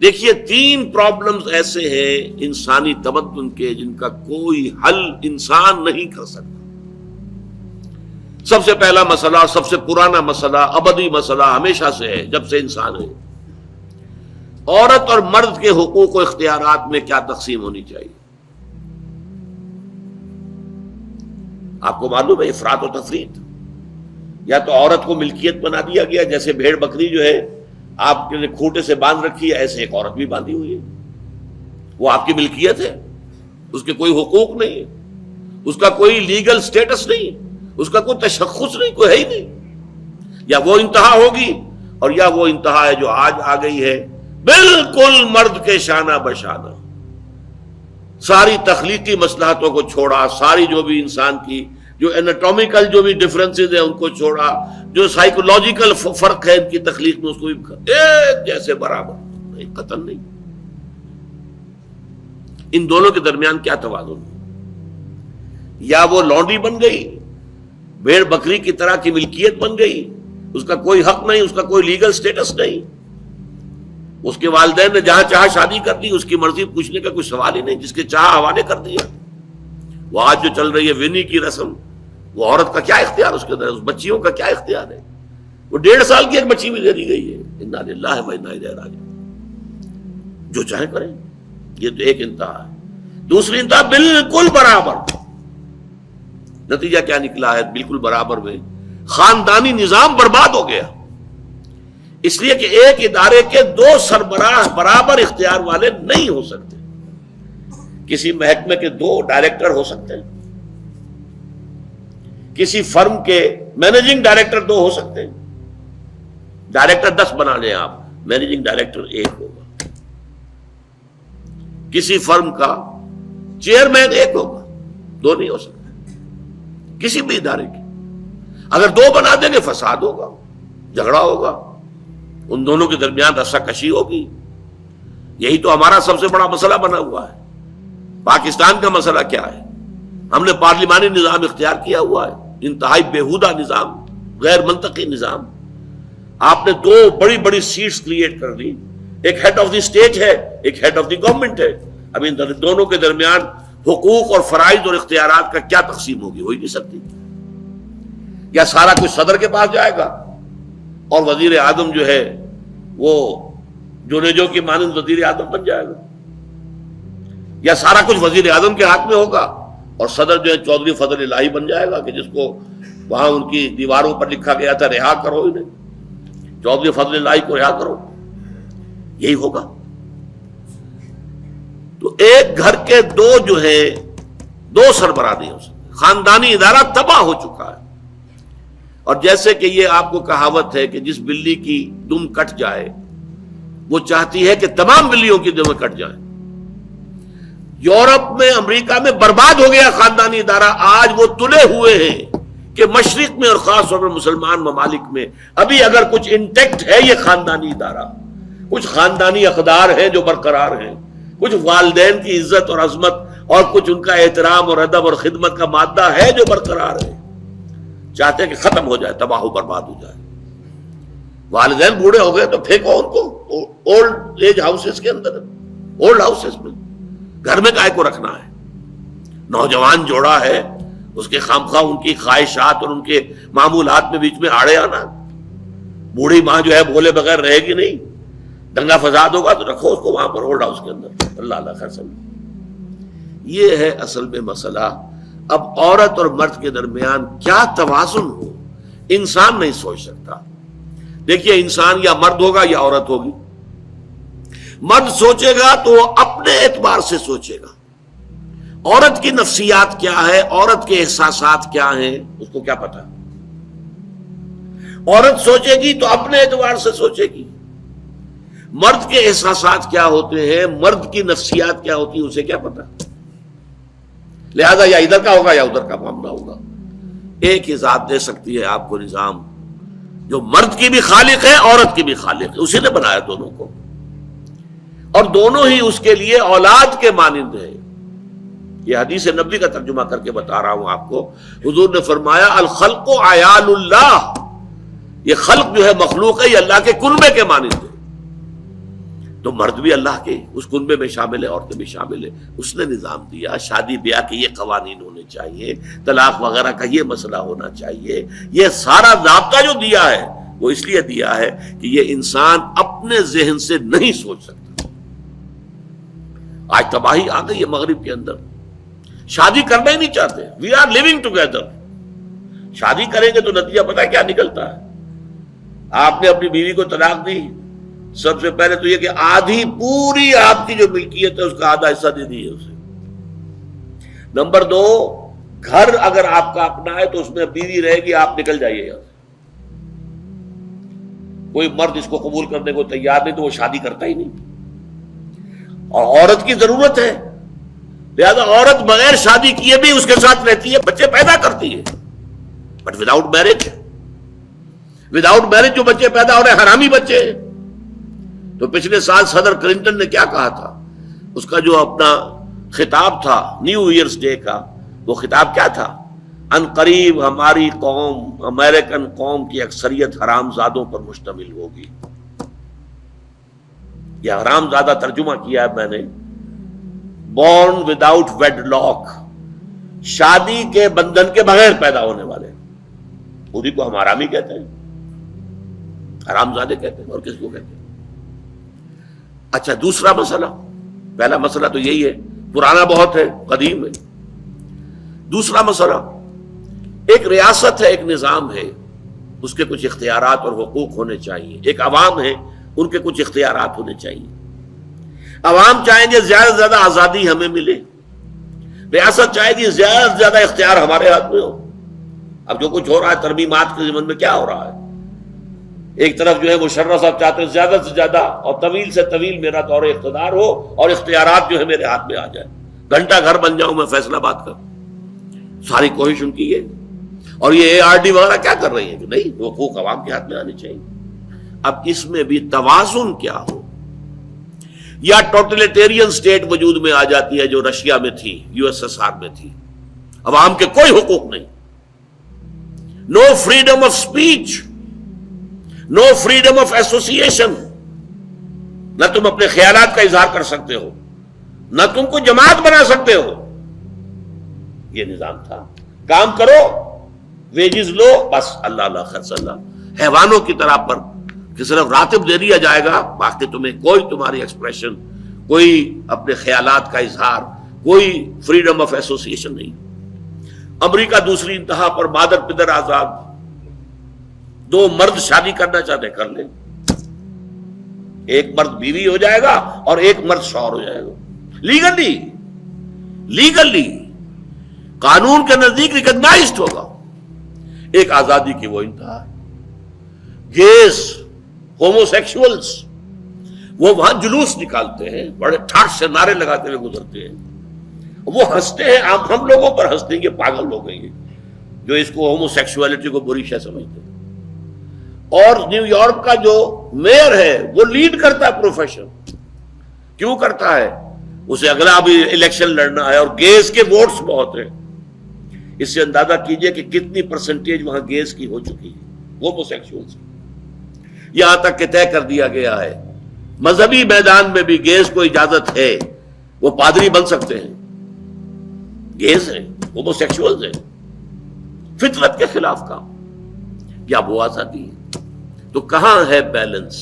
دیکھیے 3 پرابلمز ایسے ہیں انسانی تمدن کے جن کا کوئی حل انسان نہیں کر سکتا. سب سے پہلا مسئلہ، سب سے پرانا مسئلہ، ابدی مسئلہ ہمیشہ سے ہے جب سے انسان ہے. عورت اور مرد کے حقوق و اختیارات میں کیا تقسیم ہونی چاہیے؟ آپ کو معلوم ہے افراط و تفریط. یا تو عورت کو ملکیت بنا دیا گیا، جیسے بھیڑ بکری جو ہے آپ کے کھوٹے سے باندھ رکھی ہے، ایسے ایک عورت بھی باندھی ہوئی ہے. وہ آپ کی ملکیت ہے، اس کے کوئی حقوق نہیں ہے، اس کا کوئی لیگل سٹیٹس نہیں، اس کا کوئی تشخص نہیں، کوئی ہے ہی نہیں. یا وہ انتہا ہوگی اور یا وہ انتہا ہے جو آج آ گئی ہے، بالکل مرد کے شانہ بشانہ. ساری تخلیقی مصلحتوں کو چھوڑا، ساری جو بھی انسان کی جو انیٹومیکل جو بھی ڈفرنسز ہیں ان کو چھوڑا، جو سائیکولوجیکل فرق ہے ان کی تخلیق میں اس کو بھی ایک جیسے برابر. نہیں، قطعاً نہیں. ان دونوں کے درمیان کیا توازن ہے؟ یا وہ لونڈی بن گئی، بھیڑ بکری کی طرح کی ملکیت بن گئی، اس کا کوئی حق نہیں، اس کا کوئی لیگل سٹیٹس نہیں، اس کے والدین نے جہاں چاہا شادی کر دی، اس کی مرضی پوچھنے کا کوئی سوال ہی نہیں، جس کے چاہا حوالے کر دیا. وہ آج جو چل رہی ہے ونی کی رسم، وہ عورت کا کیا اختیار اس کے اندر، اس بچیوں کا کیا اختیار ہے؟ وہ 1.5 سال کی ایک بچی بھی دے دی گئی ہے. انا للہ و انا الیہ راجعون. جو چاہے کریں. یہ تو ایک انتہا ہے. دوسری انتہا بالکل برابر. نتیجہ کیا نکلا ہے بالکل برابر میں؟ خاندانی نظام برباد ہو گیا، اس لیے کہ ایک ادارے کے 2 سربراہ برابر اختیار والے نہیں ہو سکتے. کسی محکمے کے 2 ڈائریکٹر ہو سکتے ہیں، کسی فرم کے مینیجنگ ڈائریکٹر 2 ہو سکتے ہیں. ڈائریکٹر 10 بنا لیں آپ، مینیجنگ ڈائریکٹر 1 ہوگا. کسی فرم کا چیئرمین 1 ہوگا، 2 نہیں ہو سکتے. کسی بھی ادارے کی اگر 2 بنا دیں گے فساد ہوگا، جھگڑا ہوگا، ان دونوں کے درمیان رسا کشی ہوگی. یہی تو ہمارا سب سے بڑا مسئلہ بنا ہوا ہے. پاکستان کا مسئلہ کیا ہے؟ ہم نے پارلیمانی نظام اختیار کیا ہوا ہے، انتہائی بیہودہ نظام، غیر منطقی نظام. آپ نے 2 بڑی بڑی سیٹس کریٹ کر لی، ایک ہیڈ آف دی اسٹیٹ ہے، ایک ہیڈ آف دی گورنمنٹ ہے. اب ان دونوں کے درمیان حقوق اور فرائض اور اختیارات کا کیا تقسیم ہوگی؟ ہو ہی نہیں سکتی. یا سارا کچھ صدر کے پاس جائے گا اور وزیر اعظم جو ہے وہ جونیجو کی مانند وزیر اعظم بن جائے گا، یا سارا کچھ وزیر اعظم کے ہاتھ میں ہوگا اور صدر جو ہے چودھری فضل الہی بن جائے گا، کہ جس کو وہاں ان کی دیواروں پر لکھا گیا تھا رہا کرو انہیں، چودھری فضل الہی کو رہا کرو. یہی ہوگا. تو ایک گھر کے 2 جو ہے 2 سربراہ نہیں ہو سکتے. خاندانی ادارہ تباہ ہو چکا ہے. اور جیسے کہ یہ آپ کو کہاوت ہے کہ جس بلی کی دم کٹ جائے وہ چاہتی ہے کہ تمام بلیوں کی دمیں کٹ جائیں. یورپ میں، امریکہ میں برباد ہو گیا خاندانی ادارہ. آج وہ تلے ہوئے ہیں کہ مشرق میں اور خاص طور پر مسلمان ممالک میں ابھی اگر کچھ انٹیکٹ ہے یہ خاندانی ادارہ. کچھ خاندانی اقدار ہیں جو برقرار ہیں، کچھ والدین کی عزت اور عظمت اور کچھ ان کا احترام اور ادب اور خدمت کا مادہ ہے جو برقرار ہے. چاہتے ہیں کہ ختم ہو جائے، تباہ و برباد ہو جائے. والدین بوڑھے ہو گئے تو پھینکو ان کو اولڈ ایج ہاؤسز کے اندر، اولڈ ہاؤسز میں. گھر میں کائے کو رکھنا ہے؟ نوجوان جوڑا ہے، اس کے خامخواہ ان کی خواہشات اور ان کے معمولات میں بیچ میں آڑے آنا. بوڑھی ماں جو ہے بولے بغیر رہے گی نہیں، دنگا فساد ہوگا تو رکھو اس کو وہاں پر اولڈ ہاؤس کے اندر. اللہ اللہ خیر سمجھ. یہ ہے اصل میں مسئلہ. اب عورت اور مرد کے درمیان کیا توازن ہو، انسان نہیں سوچ سکتا. دیکھیے انسان یا مرد ہوگا یا عورت ہوگی. مرد سوچے گا تو وہ اپنے اعتبار سے سوچے گا. عورت کی نفسیات کیا ہے، عورت کے احساسات کیا ہیں، اس کو کیا پتا. عورت سوچے گی تو اپنے اعتبار سے سوچے گی. مرد کے احساسات کیا ہوتے ہیں، مرد کی نفسیات کیا ہوتی ہیں، اسے کیا پتا. لہذا یا ادھر کا ہوگا یا ادھر کا معاملہ ہوگا. ایک ہی ذات دے سکتی ہے آپ کو نظام، جو مرد کی بھی خالق ہے عورت کی بھی خالق ہے. اسی نے بنایا دونوں کو، اور دونوں ہی اس کے لیے اولاد کے مانند ہے. یہ حدیث نبوی کا ترجمہ کر کے بتا رہا ہوں آپ کو. حضور نے فرمایا الخلق عیال اللہ، یہ خلق جو ہے مخلوق ہے، یہ اللہ کے کنبے کے مانند ہے. تو مرد بھی اللہ کے اس کنبے میں شامل ہے، عورتیں بھی شامل ہے. اس نے نظام دیا، شادی بیاہ کے یہ قوانین ہونے چاہیے، طلاق وغیرہ کا یہ مسئلہ ہونا چاہیے. یہ سارا ضابطہ جو دیا ہے وہ اس لیے دیا ہے کہ یہ انسان اپنے ذہن سے نہیں سوچ سکتا. آج تباہی آ گئی ہے مغرب کے اندر، شادی کرنا ہی نہیں چاہتے. We are living together. شادی کریں گے تو نتیجہ پتہ ہے کیا نکلتا ہے؟ آپ نے اپنی بیوی کو طلاق دی، سب سے پہلے تو یہ کہ آدھی پوری آپ کی جو ملکیت ہے اس کا آدھا حصہ دے دیے اسے. نمبر 2، گھر اگر آپ کا اپنا ہے تو اس میں بیوی رہے گی، آپ نکل جائیے یہاں سے. کوئی مرد اس کو قبول کرنے کو تیار نہیں تو وہ شادی کرتا ہی نہیں. اور عورت کی ضرورت ہے، لہذا عورت بغیر شادی کیے بھی اس کے ساتھ رہتی ہے، بچے پیدا کرتی ہے. But without marriage, without marriage جو بچے پیدا ہو رہے ہیں حرامی بچے. تو پچھلے سال صدر کلنٹن نے کیا کہا تھا؟ اس کا جو اپنا خطاب تھا نیو ایئرز ڈے کا، وہ خطاب کیا تھا؟ ان قریب ہماری قوم، امریکن قوم کی اکثریت حرام زادوں پر مشتمل ہوگی. یہ حرام زادہ ترجمہ کیا ہے میں نے، بورن وداؤٹ ویڈ لاک، شادی کے بندھن کے بغیر پیدا ہونے والے. پوری کو ہم حرامی کہتے ہیں، حرام زادے کہتے ہیں، اور کس کو کہتے ہیں؟ اچھا، دوسرا مسئلہ، پہلا مسئلہ تو یہی ہے، پرانا بہت ہے، قدیم ہے. دوسرا مسئلہ، ایک ریاست ہے، ایک نظام ہے، اس کے کچھ اختیارات اور حقوق ہونے چاہیے. ایک عوام ہے، ان کے کچھ اختیارات ہونے چاہیے. عوام چاہیں گے زیادہ سے زیادہ آزادی ہمیں ملے، ریاست چاہے گی زیادہ سے زیادہ اختیار ہمارے ہاتھ میں ہو. اب جو کچھ ہو رہا ہے ترمیمات کے ضمن میں کیا ہو رہا ہے؟ ایک طرف جو ہے مشرف صاحب چاہتے ہیں زیادہ سے زیادہ اور طویل سے طویل میرا دور اقتدار ہو اور اختیارات جو ہے میرے ہاتھ میں آ جائے، گھنٹہ گھر بن جاؤں میں فیصلہ بات کر. ساری کوشش ان کی ہے. اور یہ ARD وغیرہ کیا کر رہی ہیں کہ نہیں، حقوق عوام کے ہاتھ میں آنے چاہیے. اب اس میں بھی توازن کیا ہو؟ یا ٹوٹلیٹیرین سٹیٹ وجود میں آ جاتی ہے جو رشیا میں تھی، USSR میں تھی، عوام کے کوئی حقوق نہیں، no freedom of speech, no freedom of association. نہ تم اپنے خیالات کا اظہار کر سکتے ہو، نہ تم کو جماعت بنا سکتے ہو. یہ نظام تھا. کام کرو، ویجز لو، بس اللہ اللہ خرچ اللہ. حیوانوں کی طرح پر کہ صرف راتب دے دیا جائے گا، باقی تمہیں کوئی تمہاری ایکسپریشن، کوئی اپنے خیالات کا اظہار، کوئی فریڈم آف ایسوسیشن نہیں. امریکہ دوسری انتہا پر، مادر پدر آزاد. 2 مرد شادی کرنا چاہتے کر لیں، ایک مرد بیوی ہو جائے گا اور ایک مرد شوہر ہو جائے گا. لیگلی قانون کے نزدیک ریکگنائزڈ ہوگا. ایک آزادی کی وہ انتہا ہے. گیز، ہومو سیکشولز، وہ وہاں جلوس نکالتے ہیں، بڑے ٹھاٹ سے نعرے لگاتے ہوئے گزرتے ہیں. وہ ہنستے ہیں، ہم لوگوں پر ہنستے ہیں، یہ پاگل لوگ ہیں یہ جو اس کو ہومو سیکشولیٹی کو بری شے سمجھتے ہیں. اور نیو یارک کا جو میئر ہے وہ لیڈ کرتا ہے پروفیشن. کیوں کرتا ہے؟ اسے اگلا بھی الیکشن لڑنا ہے اور گیز کے ووٹس بہت ہیں. اس سے اندازہ کیجئے کہ کتنی پرسنٹیج وہاں گیز کی ہو چکی ہے، ہومو سیکشولز کی. یہاں تک کہ طے کر دیا گیا ہے مذہبی میدان میں بھی گیز کو اجازت ہے، وہ پادری بن سکتے ہیں. گیز ہیں، ہومو سیکشولز ہیں، فطرت کے خلاف کام. کیا وہ آزادی ہے؟ تو کہاں ہے بیلنس؟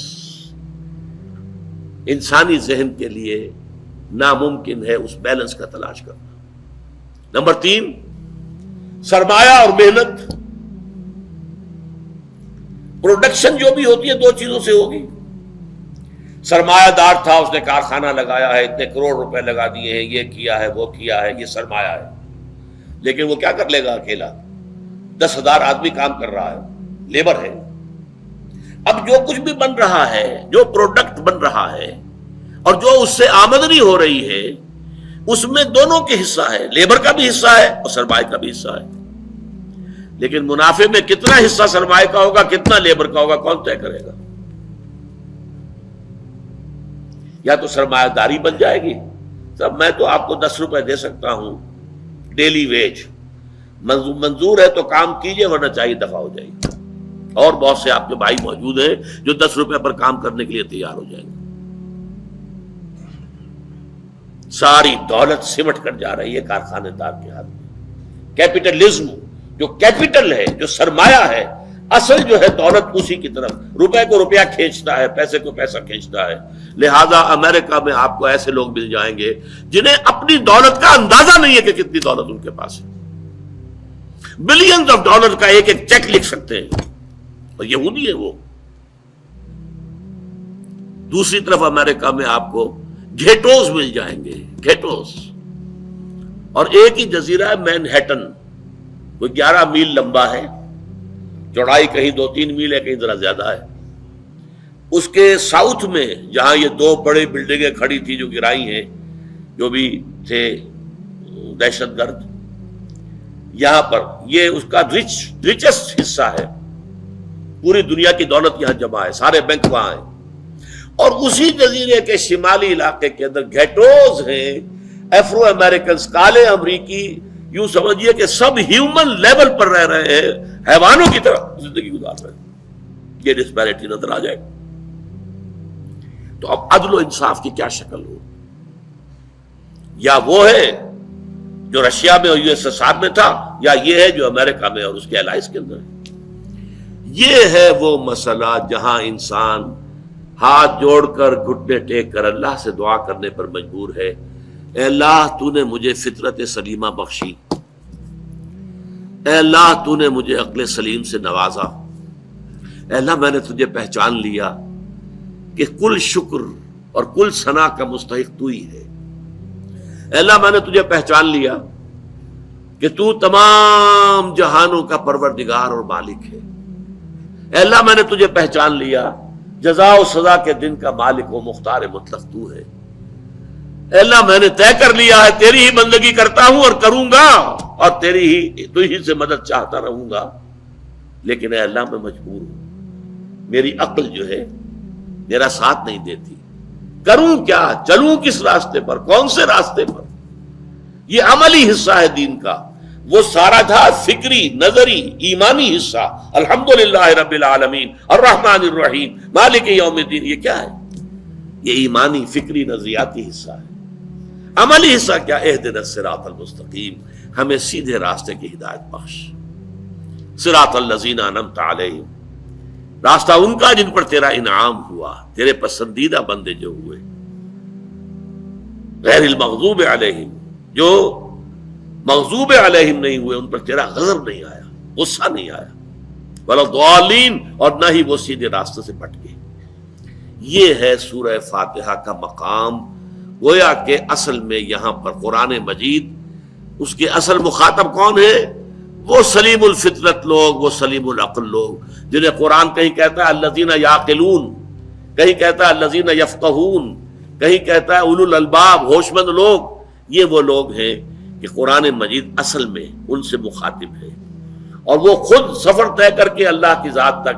انسانی ذہن کے لیے ناممکن ہے اس بیلنس کا تلاش کرنا. نمبر 3، سرمایہ اور محنت. پروڈکشن جو بھی ہوتی ہے 2 چیزوں سے ہوگی. سرمایہ دار تھا، اس نے کارخانہ لگایا ہے، اتنے کروڑ روپے لگا دیے ہیں، یہ کیا ہے، وہ کیا ہے، یہ سرمایہ ہے. لیکن وہ کیا کر لے گا اکیلا؟ 10,000 آدمی کام کر رہا ہے، لیبر ہے. اب جو کچھ بھی بن رہا ہے، جو پروڈکٹ بن رہا ہے اور جو اس سے آمدنی ہو رہی ہے، اس میں دونوں کے حصہ ہے، لیبر کا بھی حصہ ہے اور سرمایہ کا بھی حصہ ہے. لیکن منافع میں کتنا حصہ سرمایہ کا ہوگا، کتنا لیبر کا ہوگا، کون طے کرے گا؟ یا تو سرمایہ داری بن جائے گی، سب میں تو آپ کو 10 روپے دے سکتا ہوں ڈیلی ویج، منظور ہے تو کام کیجئے ورنہ چاہیے دفع ہو جائے گی. اور بہت سے آپ کے بھائی موجود ہیں جو 10 روپے پر کام کرنے کے لیے تیار ہو جائیں گے. ساری دولت سمٹ کر جا رہی ہے کارخانے دار کے ہاتھ میں. کیپٹلزم جو کیپٹل ہے، جو سرمایہ ہے، اصل جو ہے دولت اسی کی طرف، روپے کو روپیہ کھینچتا ہے، پیسے کو پیسہ کھینچتا ہے. لہذا امریکہ میں آپ کو ایسے لوگ مل جائیں گے جنہیں اپنی دولت کا اندازہ نہیں ہے کہ کتنی دولت ان کے پاس ہے. بلینز آف ڈالر کا ایک ایک چیک لکھ سکتے ہیں، اور یہودی ہے وہ. دوسری طرف امریکہ میں آپ کو گھیٹوز مل جائیں گے، گھیٹوز. اور ایک ہی جزیرہ ہے مینہٹن، کوئی 11 میل لمبا ہے، چوڑائی کہیں 2-3 میل ہے، کہیں ذرا زیادہ ہے. اس کے ساؤتھ میں جہاں یہ 2 بڑے بلڈنگیں کھڑی تھی جو گرائی ہیں، جو بھی تھے دہشت گرد، یہاں پر یہ اس کا ریچسٹ حصہ ہے. پوری دنیا کی دولت یہاں جمع ہے، سارے بینک وہاں ہیں. اور اسی جزیرے کے شمالی علاقے کے اندر گھیٹوز ہیں، افرو امریکنز، کالے امریکی. یوں سمجھیے کہ سب ہیومن لیول پر رہ رہے ہیں، حیوانوں کی طرح زندگی گزار رہے ہیں. یہ ڈسپیرٹی نظر آ جائے. تو اب عدل و انصاف کی کیا شکل ہو؟ یا وہ ہے جو رشیا میں اور USSR میں تھا، یا یہ ہے جو امریکہ میں اور اس کے الائز کے اندر ہے. یہ ہے وہ مسئلہ جہاں انسان ہاتھ جوڑ کر، گھٹنے ٹیک کر اللہ سے دعا کرنے پر مجبور ہے. اے اللہ تو نے مجھے فطرت سلیمہ بخشی، اے اللہ تو نے مجھے عقل سلیم سے نوازا، اے اللہ میں نے تجھے پہچان لیا کہ کل شکر اور کل ثنا کا مستحق تو ہی ہے. اے اللہ میں نے تجھے پہچان لیا کہ تو تمام جہانوں کا پروردگار اور مالک ہے. اے اللہ میں نے تجھے پہچان لیا جزا و سزا کے دن کا مالک و مختار مطلق تو ہے. اے اللہ میں نے طے کر لیا ہے تیری ہی بندگی کرتا ہوں اور کروں گا، اور تو ہی سے مدد چاہتا رہوں گا. لیکن اے اللہ میں مجبور ہوں، میری عقل جو ہے میرا ساتھ نہیں دیتی. کروں کیا؟ چلوں کس راستے پر؟ کون سے راستے پر؟ یہ عملی حصہ ہے دین کا. وہ سارا تھا فکری، نظری، ایمانی حصہ. الحمدللہ رب العالمین الرحمن الرحیم مالک یوم الدین. یہ کیا ہے؟ یہ ایمانی، فکری، نظریاتی حصہ ہے. عملی حصہ کیا؟ اہدنا الصراط المستقیم، ہمیں سیدھے راستے کی ہدایت بخش. صراط الذین انعمت علیہم، راستہ ان کا جن پر تیرا انعام ہوا، تیرے پسندیدہ بندے جو ہوئے. غیر المغضوب علیہم، جو مغضوب علیہم نہیں ہوئے، ان پر تیرا غضب نہیں آیا، غصہ نہیں آیا. ولا الضالین، اور نہ ہی وہ سیدھے راستے سے بھٹکے. یہ ہے سورہ فاتحہ کا مقام. گویا کہ اصل میں یہاں پر قرآن مجید، اس کے اصل مخاطب کون ہے؟ وہ سلیم الفطرت لوگ، وہ سلیم العقل لوگ، جنہیں قرآن کہیں کہتا ہے الذین یعقلون، کہیں کہتا ہے الذین یفقہون، کہیں کہتا ہے اولو الالباب، ہوش مند لوگ. یہ وہ لوگ ہیں کہ قرآن مجید اصل میں ان سے مخاطب ہے. اور وہ خود سفر طے کر کے اللہ کی ذات تک،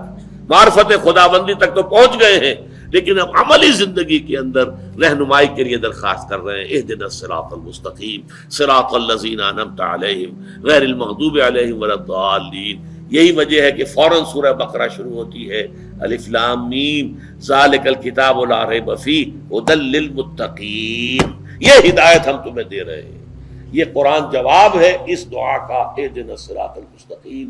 معرفت خداوندی تک تو پہنچ گئے ہیں، لیکن اب عملی زندگی کے اندر رہنمائی کے لیے درخواست کر رہے ہیں اہدنا الصراط المستقیم صراط الذین انعمت علیہم غیر المغضوب علیہم ولا الضالین. یہی وجہ ہے کہ فوراً سورہ بقرہ شروع ہوتی ہے الف لام میم ذالک الکتاب لا ریب فیہ ھدی للمتقین. یہ ہدایت ہم تمہیں دے رہے ہیں. یہ قرآن جواب ہے اس دعا کا اہدنا الصراط المستقیم